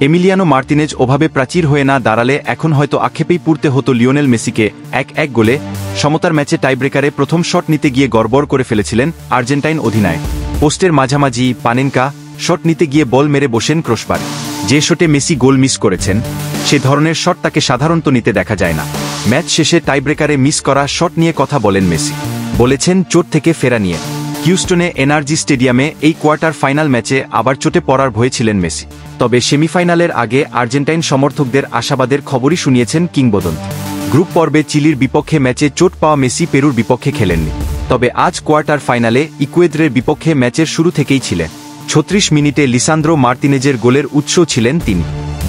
Emiliano Martinez ওভাবে প্রাচীর হয়ে না দাঁড়ালে এখন হয়তো আক্ষেপেই পুড়তে হতো লিওনেল মেসিকে। 1-1 গোলে সমতার ম্যাচে টাইব্রেকারে প্রথম শট নিতে গিয়ে গড়বড় করে ফেলেছিলেন আর্জেন্টাইন অধিনায়ক। পোস্টের মাঝামাঝি পানেনকা শট নিতে গিয়ে বল মেরে বসেন ক্রসবারে। যে শটে মেসি গোল মিস করেছেন সে ধরনের শট তাকে সাধারণত নিতে দেখা যায় না। ম্যাচ শেষে টাইব্রেকারে মিস করা শট নিয়ে কথা বলেন মেসি। বলেছেন চোট থেকে ফেরা নিয়ে। হিউস্টনে এনার্জি স্টেডিয়ামে এই কোয়ার্টার ফাইনাল ম্যাচে আবার চোটে পড়ার ভয়ে ছিলেন মেসি। তবে সেমিফাইনালের আগে আর্জেন্টাইন সমর্থকদের আশাবাদের খবরই শুনিয়েছেন কিংবদন্তি। গ্রুপ পর্বে চিলির বিপক্ষে ম্যাচে চোট পাওয়া মেসি পেরুর বিপক্ষে খেলেননি। তবে আজ কোয়ার্টার ফাইনালে ইকুয়েদরের বিপক্ষে ম্যাচের শুরু থেকেই ছিলেন। 36 মিনিটে লিসান্দ্রো মার্তিনেজের গোলের উৎস ছিলেন তিনি।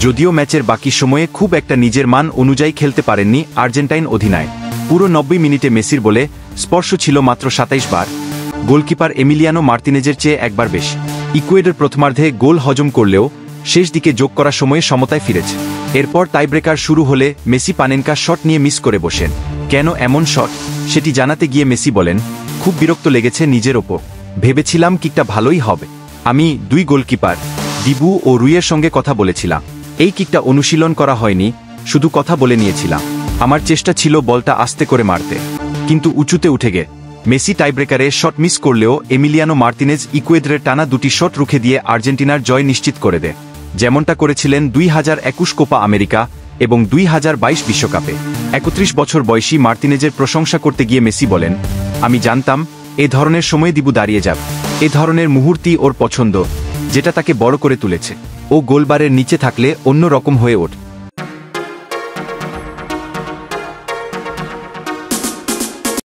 যদিও ম্যাচের বাকি সময়ে খুব একটা নিজের মান অনুযায়ী খেলতে পারেননি আর্জেন্টাইন অধিনায়ক। পুরো 90 মিনিটে মেসির বলে স্পর্শ ছিল মাত্র 27 বার। গোলকিপার এমিলিয়ানো মার্তিনেজের চেয়ে একবার বেশি। ইকুয়েডর প্রথমার্ধে গোল হজম করলেও শেষ দিকে যোগ করা সময়ে সমতায় ফিরেছে। এরপর টাইব্রেকার শুরু হলে মেসি পানেনকা শট নিয়ে মিস করে বসেন। কেন এমন শট সেটি জানাতে গিয়ে মেসি বলেন, খুব বিরক্ত লেগেছে নিজের ওপর। ভেবেছিলাম কিকটা ভালোই হবে। আমি 2 গোলকিপার ডিবু ও রুইয়ের সঙ্গে কথা বলেছিলাম। এই কিকটা অনুশীলন করা হয়নি, শুধু কথা বলে নিয়েছিলাম। আমার চেষ্টা ছিল বলটা আস্তে করে মারতে, কিন্তু উঁচুতে উঠে গে। মেসি টাইব্রেকারে শট মিস করলেও এমিলিয়ানো মার্তিনেজ ইকুয়েদরের টানা 2টি শট রুখে দিয়ে আর্জেন্টিনার জয় নিশ্চিত করে দেয়, যেমনটা করেছিলেন 2021 কোপা আমেরিকা এবং 2022 বিশ্বকাপে। 31 বছর বয়সী মার্তিনেজের প্রশংসা করতে গিয়ে মেসি বলেন, আমি জানতাম এ ধরনের সময় দিবু দাঁড়িয়ে যাবে। এ ধরনের মুহূর্তই ওর পছন্দ, যেটা তাকে বড় করে তুলেছে। ও গোলবারের নিচে থাকলে অন্য রকম হয়ে ওঠে।